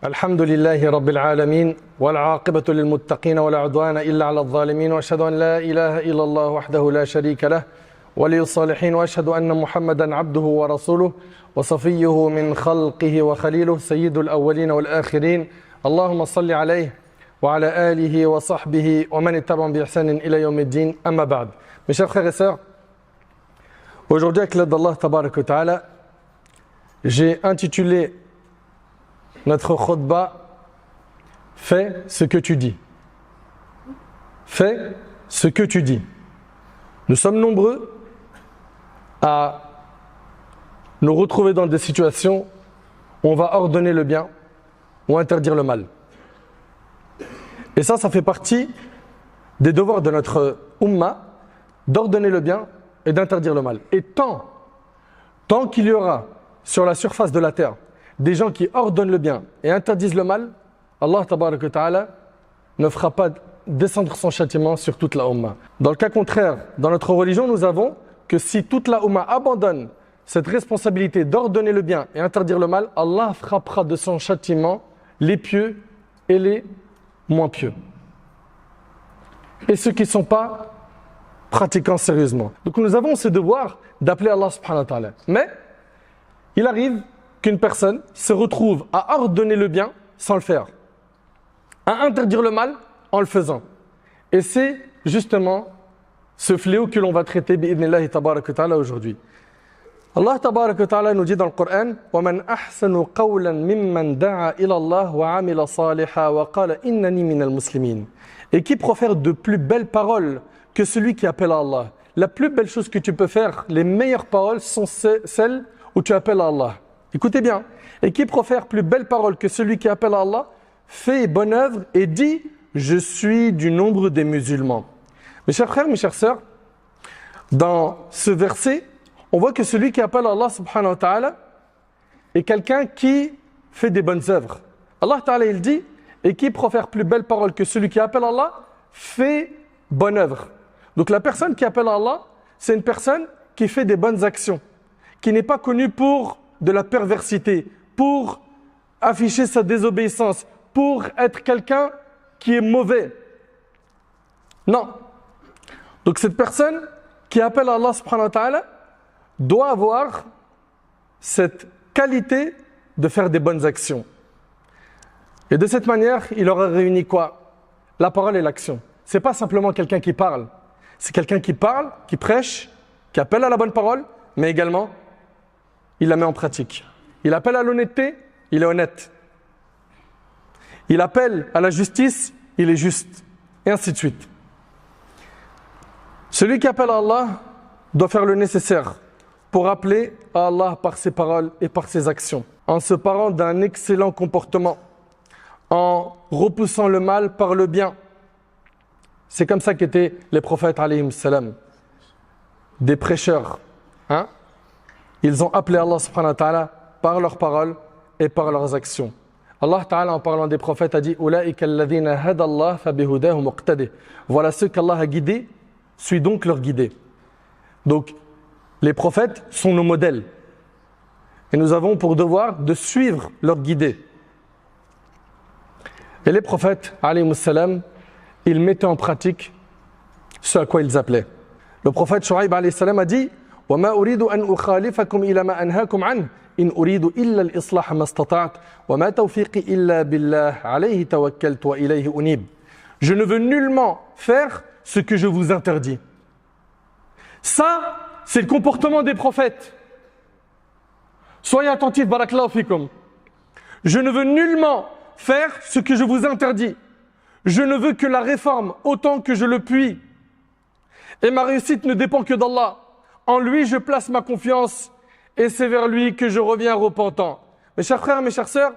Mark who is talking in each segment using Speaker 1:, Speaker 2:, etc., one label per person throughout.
Speaker 1: الحمد لله رب العالمين والعاقبة للمتقين ولا عدوان إلا على الظالمين وأشهد أن لا إله إلا الله وحده لا شريك له ولي الصالحين وأشهد أن محمدا عبده ورسوله وصفيه من خلقه وخليله سيد الأولين والآخرين اللهم صل عليه وعلى آله وصحبه ومن اتبعهم بإحسان إلى يوم الدين أما بعد. Mes chers frères et sœurs, aujourd'hui avec l'aide d'Allah Tabarak wa Ta'ala, j'ai intitulé notre khutbah « Fais ce que tu dis ». Fais ce que tu dis. Nous sommes nombreux à nous retrouver dans des situations où on va ordonner le bien ou interdire le mal. Et ça fait partie des devoirs de notre ummah d'ordonner le bien et d'interdire le mal. Et tant qu'il y aura sur la surface de la terre des gens qui ordonnent le bien et interdisent le mal, Allah Tabarak wa Ta'ala ne fera pas descendre son châtiment sur toute la Ummah. Dans le cas contraire, dans notre religion, nous avons que si toute la Ummah abandonne cette responsabilité d'ordonner le bien et interdire le mal, Allah frappera de son châtiment les pieux et les moins pieux. Et ceux qui ne sont pas pratiquants sérieusement. Donc nous avons ce devoir d'appeler Allah subhanahu wa ta'ala. Mais il arrive qu'une personne se retrouve à ordonner le bien sans le faire, à interdire le mal en le faisant. Et c'est justement ce fléau que l'on va traiter bi'idhnillahi tabarak wa ta'ala aujourd'hui. Allah tabarak wa ta'ala nous dit dans le Coran وَمَنْ أَحْسَنُ قَوْلًا مِمَّنْ دَعَا إِلَى اللَّهِ وَعَمِلَ صَالِحًا وَقَالَ إِنَّنِي مِنَ الْمُسْلِمِينَ. Et qui profère de plus belles paroles que celui qui appelle à Allah. La plus belle chose que tu peux faire, les meilleures paroles sont celles où tu appelles à Allah. Écoutez bien. Et qui profère plus belle parole que celui qui appelle à Allah, fait bonne œuvre et dit « Je suis du nombre des musulmans ». Mes chers frères, mes chères sœurs, dans ce verset, on voit que celui qui appelle à Allah subhanahu wa ta'ala est quelqu'un qui fait des bonnes œuvres. Allah ta'ala il dit « Et qui profère plus belle parole que celui qui appelle à Allah, fait bonne œuvre ». Donc la personne qui appelle à Allah, c'est une personne qui fait des bonnes actions, qui n'est pas connue pour de la perversité, pour afficher sa désobéissance, pour être quelqu'un qui est mauvais. Non. Donc cette personne qui appelle à Allah subhanahu wa ta'ala doit avoir cette qualité de faire des bonnes actions. Et de cette manière, il aura réuni quoi? La parole et l'action. C'est pas simplement quelqu'un qui parle. C'est quelqu'un qui parle, qui prêche, qui appelle à la bonne parole, mais également, il la met en pratique. Il appelle à l'honnêteté, il est honnête. Il appelle à la justice, il est juste. Et ainsi de suite. Celui qui appelle à Allah doit faire le nécessaire pour appeler à Allah par ses paroles et par ses actions, en se parant d'un excellent comportement, en repoussant le mal par le bien. C'est comme ça qu'étaient les prophètes alayhim salam, des prêcheurs. Ils ont appelé Allah subhanahu wa ta'ala par leurs paroles et par leurs actions. Allah ta'ala en parlant des prophètes a dit Ulaika alladhina hada Allah fabihudahu muqtadi. Voilà ceux qu'Allah a guidés, suis donc leur guidé. Donc les prophètes sont nos modèles. Et nous avons pour devoir de suivre leur guidé. Et les prophètes alayhim salam, ils mettaient en pratique ce à quoi ils appelaient. Le prophète Shu'aib alayhi salam a dit وَمَا أُرِيدُ أَنْ أُخَالِفَكُمْ إِلَى مَا أَنْهَاكُمْ عَنْهُ إِنْ أُرِيدُ إِلَّا الْإِصْلَاحَ مَا اسْتَطَعْتُ وَمَا تَوْفِيقِي إِلَّا بِاللَّهِ عَلَيْهِ تَوَكَّلْتُ وَإِلَيْهِ أُنِيبُ. Je ne veux nullement faire ce que je vous interdis. Ça, c'est le comportement des prophètes. Soyez attentifs, barakallahu fikum. Je ne veux nullement faire ce que je vous interdis. Je ne veux que la réforme autant que je le puis. Et ma réussite ne dépend que d'Allah. En lui, je place ma confiance et c'est vers lui que je reviens repentant. Mes chers frères, mes chères sœurs,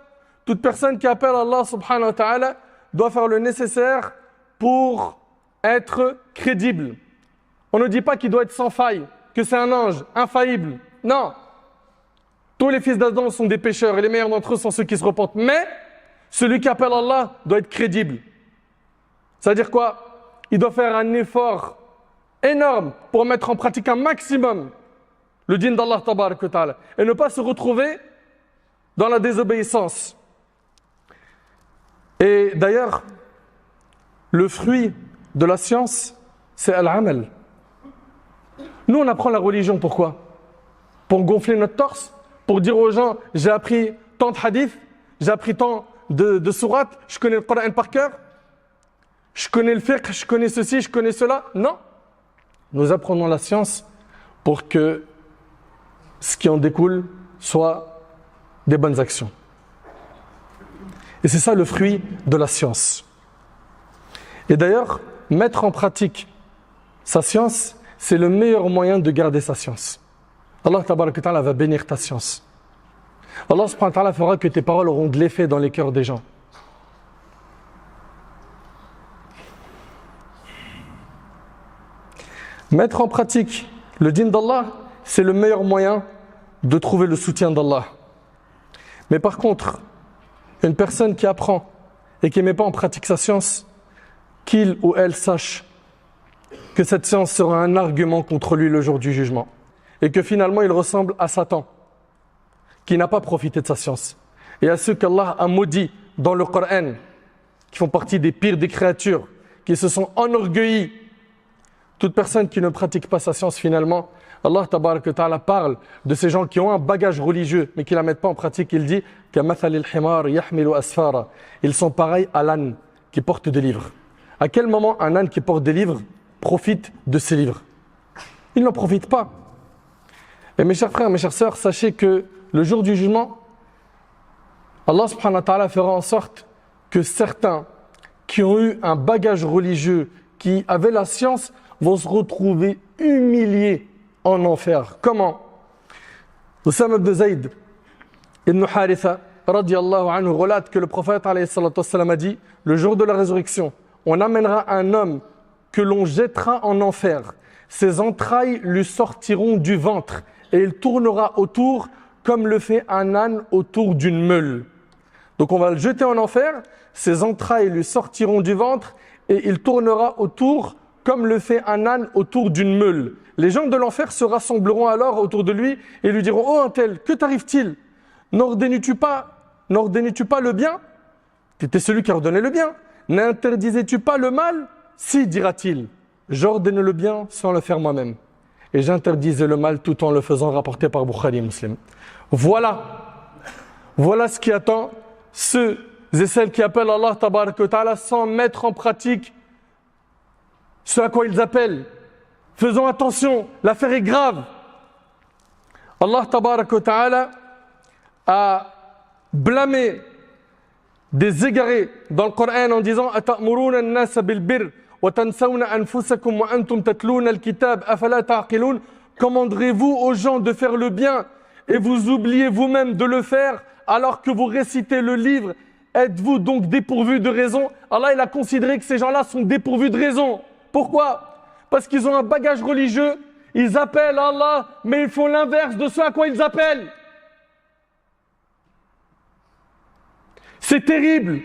Speaker 1: toute personne qui appelle Allah subhanahu wa ta'ala doit faire le nécessaire pour être crédible. On ne dit pas qu'il doit être sans faille, que c'est un ange, infaillible. Non. Tous les fils d'Adam sont des pécheurs et les meilleurs d'entre eux sont ceux qui se repentent. Mais celui qui appelle Allah doit être crédible. C'est-à-dire quoi? Il doit faire un effort énorme pour mettre en pratique un maximum le dîn d'Allah tabarak wa ta'ala et ne pas se retrouver dans la désobéissance. Et d'ailleurs, le fruit de la science, c'est al-amal. Nous, on apprend la religion, pourquoi? Pour gonfler notre torse, pour dire aux gens, j'ai appris tant de hadiths, j'ai appris tant de sourates, je connais le Coran par cœur, je connais le fiqh, je connais ceci, je connais cela. Non. Nous apprenons la science pour que ce qui en découle soit des bonnes actions. Et c'est ça le fruit de la science. Et d'ailleurs, mettre en pratique sa science, c'est le meilleur moyen de garder sa science. Allah tabaraka wa ta'ala va bénir ta science. Allah subhanahu wa ta'ala fera que tes paroles auront de l'effet dans les cœurs des gens. Mettre en pratique le dîn d'Allah, c'est le meilleur moyen de trouver le soutien d'Allah. Mais par contre, une personne qui apprend et qui ne met pas en pratique sa science, qu'il ou elle sache que cette science sera un argument contre lui le jour du jugement. Et que finalement il ressemble à Satan, qui n'a pas profité de sa science. Et à ceux qu'Allah a maudits dans le Coran, qui font partie des pires des créatures, qui se sont enorgueillis. Toute personne qui ne pratique pas sa science, finalement, Allah tabaraka wa ta'ala parle de ces gens qui ont un bagage religieux, mais qui ne la mettent pas en pratique. Il dit ils sont pareils à l'âne qui porte des livres. À quel moment un âne qui porte des livres profite de ces livres? Il n'en profite pas. Et mes chers frères, mes chères sœurs, sachez que le jour du jugement, Allah subhanahu wa ta'ala fera en sorte que certains qui ont eu un bagage religieux, qui avaient la science, vont se retrouver humiliés en enfer. Comment? Usama ibn Zayd ibn Haritha radiyallahu anhu relate que le prophète alayhi salatu wassalam a dit: le jour de la résurrection, on amènera un homme que l'on jettera en enfer. Ses entrailles lui sortiront du ventre et il tournera autour comme le fait un âne autour d'une meule. Donc on va le jeter en enfer, ses entrailles lui sortiront du ventre et il tournera autour comme le fait un âne autour d'une meule. Les gens de l'enfer se rassembleront alors autour de lui et lui diront: oh un tel, que t'arrive-t-il? N'ordonnes-tu pas le bien? Tu étais celui qui ordonnait le bien. N'interdisais-tu pas le mal? Si, dira-t-il, j'ordonne le bien sans le faire moi-même. Et j'interdisais le mal tout en le faisant, rapporté par Bukhari et Muslim. Voilà ce qui attend ceux et celles qui appellent Allah tabaraka wa ta'ala sans mettre en pratique ce à quoi ils appellent. Faisons attention, l'affaire est grave. Allah tabaraka wa ta'ala a blâmé des égarés dans le Coran en disant: Ata'muruna an-nasa bil birr wa tansawna anfusakum wa antum tatluna al-kitab afala ta'qilun. Commanderez-vous aux gens de faire le bien et vous oubliez vous-même de le faire alors que vous récitez le livre? Êtes-vous donc dépourvus de raison? Allah il a considéré que ces gens-là sont dépourvus de raison. Pourquoi? Parce qu'ils ont un bagage religieux, ils appellent Allah, mais ils font l'inverse de ce à quoi ils appellent. C'est terrible.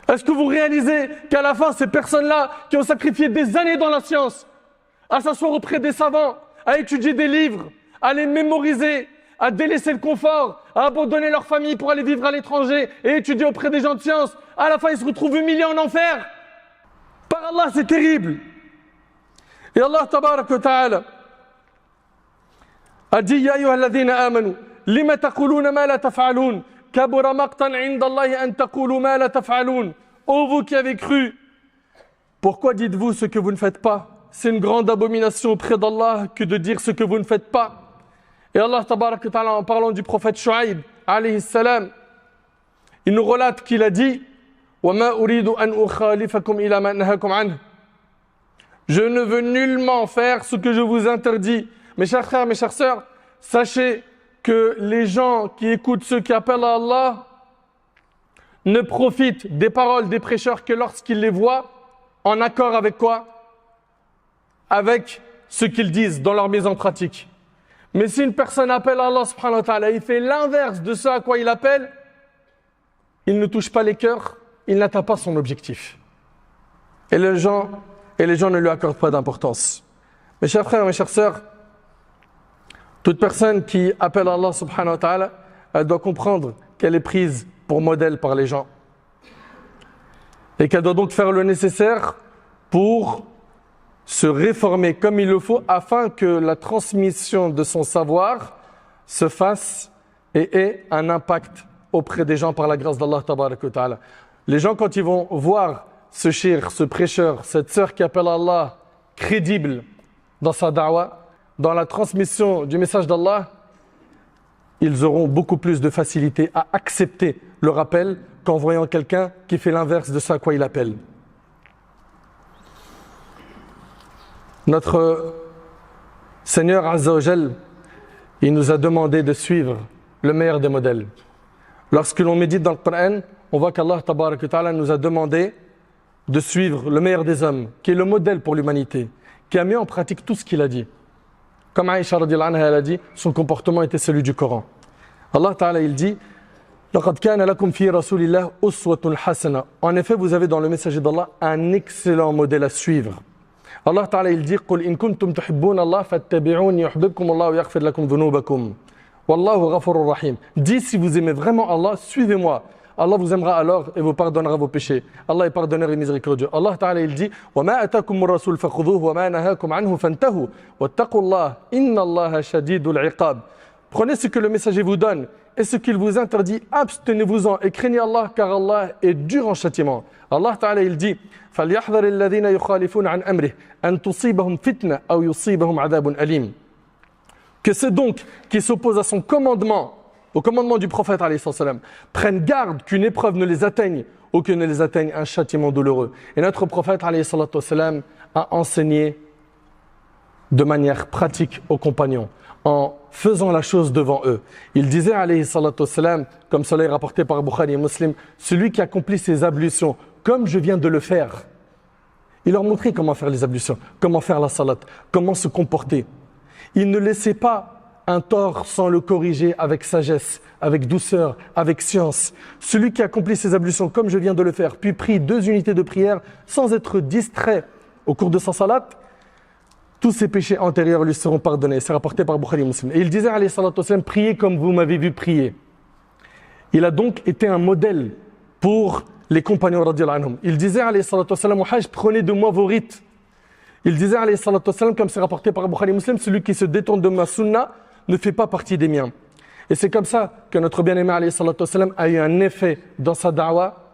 Speaker 1: Est-ce que vous réalisez qu'à la fin, ces personnes-là qui ont sacrifié des années dans la science, à s'asseoir auprès des savants, à étudier des livres, à les mémoriser, à délaisser le confort, à abandonner leur famille pour aller vivre à l'étranger et étudier auprès des gens de science, à la fin, ils se retrouvent humiliés en enfer. Par Allah, c'est terrible. Et Allah tabaraka wa ta'ala a dit: Ya ayyuhalladhina amanu, lima taquluna ma la taf'alun, kabura maqtan 'inda Allahi an taqulu ma la taf'alun. Ô vous qui avez cru, pourquoi dites-vous ce que vous ne faites pas? C'est une grande abomination auprès d'Allah que de dire ce que vous ne faites pas. Et Allah tabaraka wa ta'ala, en parlant du prophète Shu'aib alayhi salam, il nous relate qu'il a dit: وَمَا أُرِيدُ أَنْ أُخَالِفَكُمْ إِلَى مَا أَنْهَاكُمْ عَنْهُ. Je ne veux nullement faire ce que je vous interdis. Mes chers frères, mes chères sœurs, sachez que les gens qui écoutent ceux qui appellent à Allah ne profitent des paroles des prêcheurs que lorsqu'ils les voient en accord avec quoi? Avec ce qu'ils disent dans leur mise en pratique. Mais si une personne appelle à Allah subhanahu wa ta'ala, il fait l'inverse de ce à quoi il appelle, il ne touche pas les cœurs, il n'atteint pas son objectif. Et les gens ne lui accordent pas d'importance. Mes chers frères, mes chères sœurs, toute personne qui appelle Allah subhanahu wa ta'ala, elle doit comprendre qu'elle est prise pour modèle par les gens. et qu'elle doit donc faire le nécessaire pour se réformer comme il le faut afin que la transmission de son savoir se fasse et ait un impact auprès des gens par la grâce d'Allah tabarak wa ta'ala. Les gens, quand ils vont voir ce cheikh, ce prêcheur, cette sœur qui appelle Allah crédible dans sa da'wa, dans la transmission du message d'Allah, ils auront beaucoup plus de facilité à accepter le rappel qu'en voyant quelqu'un qui fait l'inverse de ce à quoi il appelle. Notre Seigneur Azza wa Jal, il nous a demandé de suivre le meilleur des modèles. Lorsque l'on médite dans le Coran, on voit qu'Allah tabarak wa ta'ala nous a demandé de suivre le meilleur des hommes, qui est le modèle pour l'humanité, qui a mis en pratique tout ce qu'il a dit. Comme Aïcha radhiyallahu anha, elle a dit, son comportement était celui du Coran. Allah ta'ala, il dit, لَقَدْ كَانَ لَكُمْ فِي رَسُولِ اللَّهِ أُسْوَةٌ حَسَنَةٌ. En effet, vous avez dans le messager d'Allah un excellent modèle à suivre. Allah ta'ala, il dit, قُلْ إِن كُنْتُمْ تُحِبُّونَ اللَّهَ فَاتَّبِعُونِ يُحْبِبْكُمُ اللَّهُ وَيَغْفِرْ لَكُمْ ذُنُوبَكُمْ وَاللَّهُ غَفُورٌ رَحِيمٌ. Dis, si vous aimez vraiment Allah, suivez-moi. Allah vous aimera alors et vous pardonnera vos péchés. Allah est pardonneur et miséricordieux. Allah Ta'ala il dit وَمَا أَتَاكُمُ الرَّسُولُ فَخُذُوهُ وَمَا نَهَاكُمْ عَنْهُ فَانْتَهُوا وَاتَّقُوا اللَّهَ إِنَّ اللَّهَ شَدِيدُ الْعِقَابِ. Prenez ce que le messager vous donne et ce qu'il vous interdit, abstenez-vous-en et craignez Allah car Allah est dur en châtiment. Allah Ta'ala il dit فَلْيَحْذَرِ الَّذِينَ يُخَالِفُونَ عَنْ أَمْرِهِ أَنْ تُصِيبَهُمْ فِتْنَةٌ أَوْ يُصِيبَهُمْ عَذَابٌ أَلِيمٌ. Que ceux donc qui s'opposent à son commandement, au commandement du prophète prennent garde qu'une épreuve ne les atteigne ou que ne les atteigne un châtiment douloureux. Et notre prophète a enseigné de manière pratique aux compagnons en faisant la chose devant eux. Il disait comme cela est rapporté par Bukhari et Muslim, celui qui accomplit ses ablutions comme je viens de le faire. Il leur montrait comment faire les ablutions, comment faire la salat, comment se comporter. Il ne laissait pas un tort sans le corriger avec sagesse, avec douceur, avec science. Celui qui accomplit ses ablutions comme je viens de le faire, puis prie 2 unités de prière sans être distrait au cours de sa salat, tous ses péchés antérieurs lui seront pardonnés. C'est rapporté par Bukhari Muslim. Et il disait, alayhi salatu wassalam, priez comme vous m'avez vu prier. Il a donc été un modèle pour les compagnons radhiyallahu anhum. Il disait, alayhi salatu wassalam, au hajj, prenez de moi vos rites. Il disait, alayhi salatu wassalam, comme c'est rapporté par Bukhari Muslim, celui qui se détourne de ma sunna ne fait pas partie des miens. Et c'est comme ça que notre bien-aimé alayhi salatu wassalam a eu un effet dans sa da'wa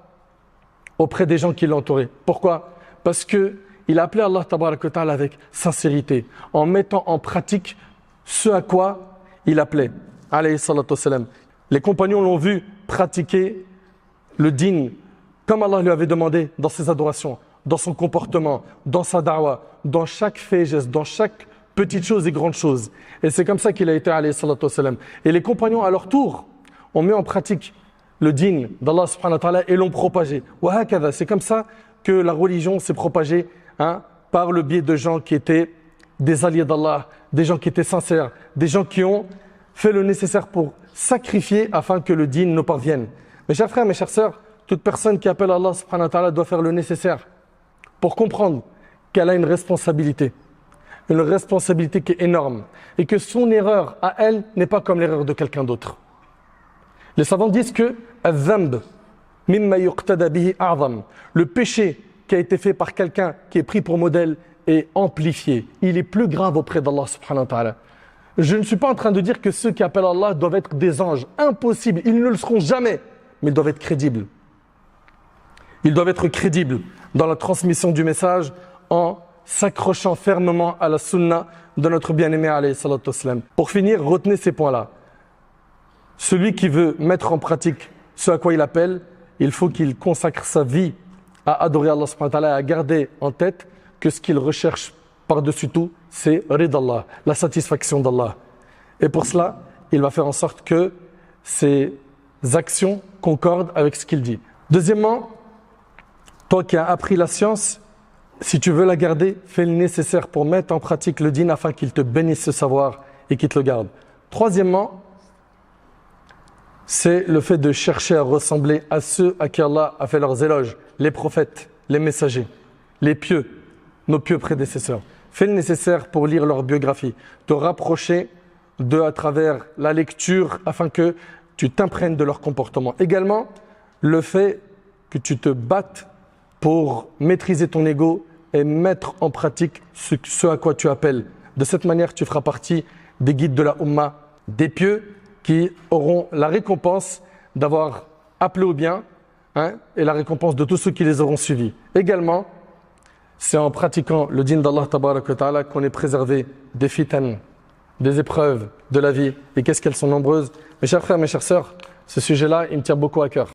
Speaker 1: auprès des gens qui l'entouraient. Pourquoi? Parce qu'il a appelé Allah tabarak wa ta'ala avec sincérité, en mettant en pratique ce à quoi il appelait alayhi salatu wassalam. Les compagnons l'ont vu pratiquer le din comme Allah lui avait demandé dans ses adorations, dans son comportement, dans sa da'wa, dans chaque fait et geste, dans chaque petites choses et grandes choses. Et c'est comme ça qu'il a été alayhi salatu wassalam. Et les compagnons à leur tour ont mis en pratique le din d'Allah subhanahu wa ta'ala et l'ont propagé. C'est comme ça que la religion s'est propagée par le biais de gens qui étaient des alliés d'Allah, des gens qui étaient sincères, des gens qui ont fait le nécessaire pour sacrifier afin que le din nous parvienne. Mes chers frères, mes chères sœurs, toute personne qui appelle Allah subhanahu wa ta'ala doit faire le nécessaire pour comprendre qu'elle a une responsabilité qui est énorme et que son erreur à elle n'est pas comme l'erreur de quelqu'un d'autre. Les savants disent que le péché qui a été fait par quelqu'un qui est pris pour modèle est amplifié. Il est plus grave auprès d'Allah subhanahu wa ta'ala. Je ne suis pas en train de dire que ceux qui appellent Allah doivent être des anges. Impossible, ils ne le seront jamais, mais ils doivent être crédibles. Ils doivent être crédibles dans la transmission du message en s'accrochant fermement à la sunna de notre bien-aimé alayhi salatu wassalam. Pour finir, retenez ces points-là. Celui qui veut mettre en pratique ce à quoi il appelle, il faut qu'il consacre sa vie à adorer Allah subhanahu wa ta'ala et à garder en tête que ce qu'il recherche par-dessus tout, c'est ridallah, la satisfaction d'Allah. Et pour cela, il va faire en sorte que ses actions concordent avec ce qu'il dit. Deuxièmement, toi qui as appris la science, si tu veux la garder, fais le nécessaire pour mettre en pratique le din afin qu'il te bénisse ce savoir et qu'il te le garde. Troisièmement, c'est le fait de chercher à ressembler à ceux à qui Allah a fait leurs éloges, les prophètes, les messagers, les pieux, nos pieux prédécesseurs. Fais le nécessaire pour lire leur biographie, te rapprocher d'eux à travers la lecture afin que tu t'imprègnes de leur comportement. Également, le fait que tu te battes pour maîtriser ton ego et mettre en pratique ce à quoi tu appelles. De cette manière, tu feras partie des guides de la Ummah, des pieux qui auront la récompense d'avoir appelé au bien, et la récompense de tous ceux qui les auront suivis. Également, c'est en pratiquant le dîn d'Allah tabarak wa ta'ala qu'on est préservé des fitan, des épreuves de la vie. Et qu'est-ce qu'elles sont nombreuses. Mes chers frères, mes chères sœurs, ce sujet-là, il me tient beaucoup à cœur.